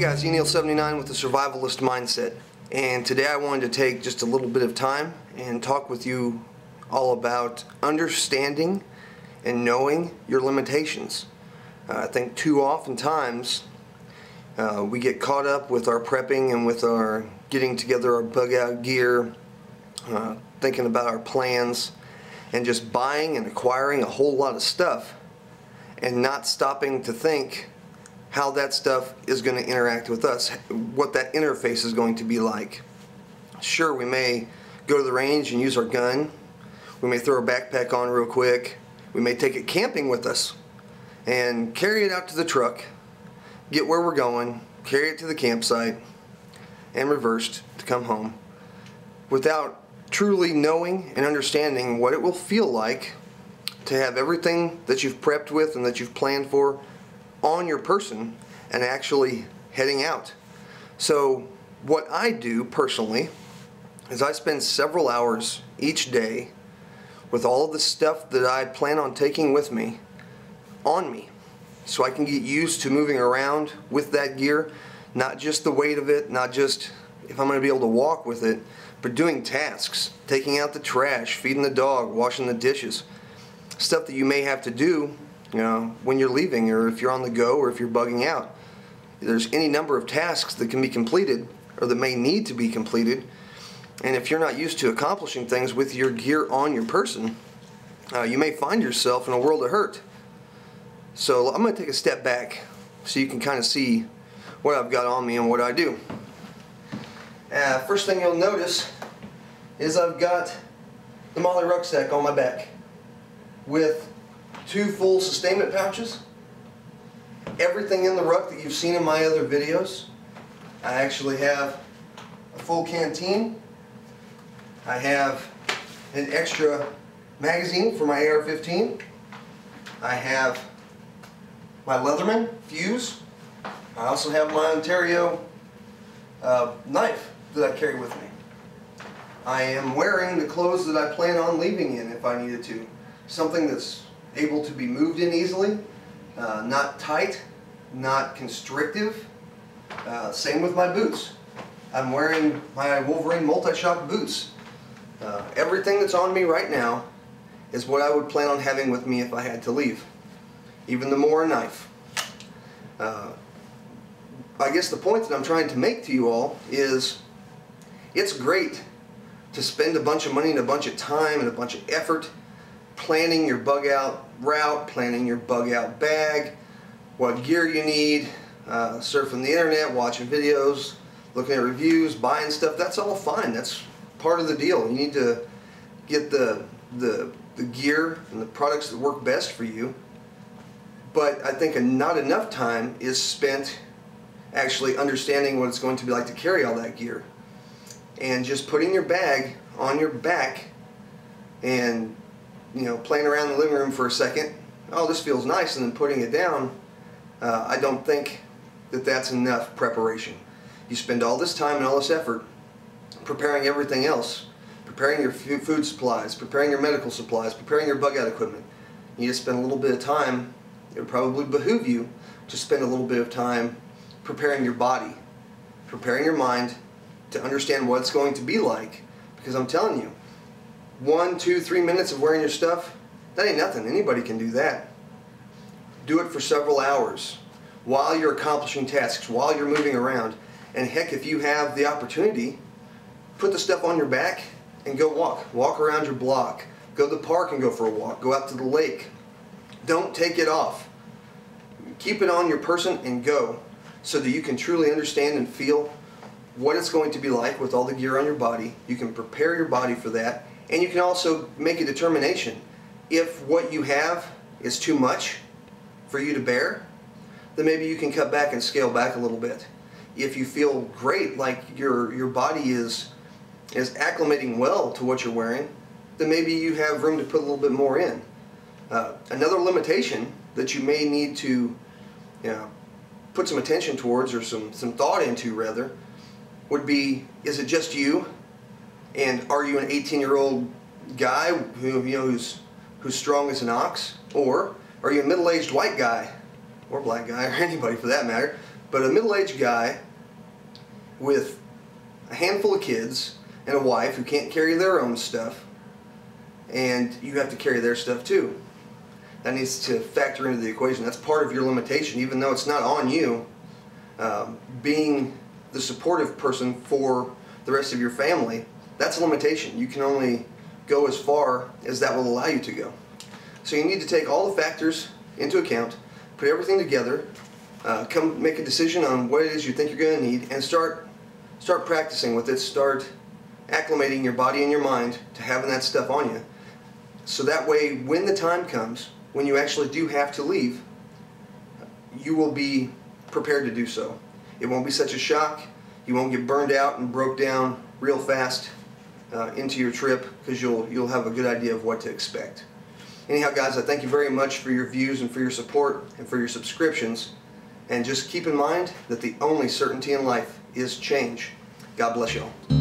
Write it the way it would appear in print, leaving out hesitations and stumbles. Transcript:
guys, Neil79 with the Survivalist Mindset, and today I wanted to take just a little bit of time and talk with you all about understanding and knowing your limitations. I think too oftentimes we get caught up with our prepping and with our getting together our bug out gear, thinking about our plans, and just buying and acquiring a whole lot of stuff and not stopping to think how that stuff is going to interact with us, what that interface is going to be like. Sure, we may go to the range and use our gun, we may throw our backpack on real quick, we may take it camping with us and carry it out to the truck, get where we're going, carry it to the campsite, and reversed to come home without truly knowing and understanding what it will feel like to have everything that you've prepped with and that you've planned for on your person and actually heading out. So what I do personally is I spend several hours each day with all of the stuff that I plan on taking with me on me, so I can get used to moving around with that gear, not just the weight of it, not just if I'm going to be able to walk with it, but doing tasks, taking out the trash, feeding the dog, washing the dishes, stuff that you may have to do, you know, when you're leaving, or if you're on the go, or if you're bugging out. There's any number of tasks that can be completed or that may need to be completed, and if you're not used to accomplishing things with your gear on your person, you may find yourself in a world of hurt. So I'm going to take a step back so you can kind of see what I've got on me and what I do. First thing you'll notice is I've got the Molly rucksack on my back with 2 full sustainment pouches, everything in the ruck that you've seen in my other videos. I actually have a full canteen. I have an extra magazine for my AR-15. I have my Leatherman fuse. I also have my Ontario knife that I carry with me. I am wearing the clothes that I plan on leaving in if I needed to. Something that's able to be moved in easily, not tight, not constrictive. Same with my boots. I'm wearing my Wolverine multi-shock boots. Everything that's on me right now is what I would plan on having with me if I had to leave. Even the Mora knife. I guess the point that I'm trying to make to you all is it's great to spend a bunch of money and a bunch of time and a bunch of effort planning your bug out route, planning your bug out bag, what gear you need, surfing the internet, watching videos, looking at reviews, buying stuff. That's all fine. That's part of the deal. You need to get the gear and the products that work best for you. But I think not enough time is spent actually understanding what it's going to be like to carry all that gear. And just putting your bag on your back and, you know, playing around in the living room for a second, oh, this feels nice, and then putting it down, I don't think that that's enough preparation. You spend all this time and all this effort preparing everything else, preparing your food supplies, preparing your medical supplies, preparing your bug out equipment. You need to spend a little bit of time. It would probably behoove you to spend a little bit of time preparing your body, preparing your mind to understand what it's going to be like. Because I'm telling you, 1, 2, 3 minutes of wearing your stuff, that ain't nothing. Anybody can do that. Do it for several hours while you're accomplishing tasks, while you're moving around. And heck, if you have the opportunity, put the stuff on your back and go walk. Walk around your block. Go to the park and go for a walk. Go out to the lake. Don't take it off. Keep it on your person and go, so that you can truly understand and feel what it's going to be like with all the gear on your body. You can prepare your body for that, and you can also make a determination. If what you have is too much for you to bear, then maybe you can cut back and scale back a little bit. If you feel great, like your body is acclimating well to what you're wearing, then maybe you have room to put a little bit more in. Another limitation that you may need to, you know, put some attention towards, or some thought into rather, would be, is it just you? And are you an 18-year-old guy who, you know, who's strong as an ox? Or are you a middle-aged white guy, or black guy, or anybody for that matter, But a middle-aged guy with a handful of kids and a wife who can't carry their own stuff, and you have to carry their stuff too. That needs to factor into the equation. That's part of your limitation, even though it's not on you. Being the supportive person for the rest of your family, that's a limitation. You can only go as far as that will allow you to go. So you need to take all the factors into account, put everything together, come make a decision on what it is you think you're going to need, and start practicing with it. Start acclimating your body and your mind to having that stuff on you. So that way, when the time comes, when you actually do have to leave, you will be prepared to do so. It won't be such a shock. You won't get burned out and broke down real fast into your trip, because you'll have a good idea of what to expect. Anyhow, guys, I thank you very much for your views and for your support and for your subscriptions. And just keep in mind that the only certainty in life is change. God bless y'all.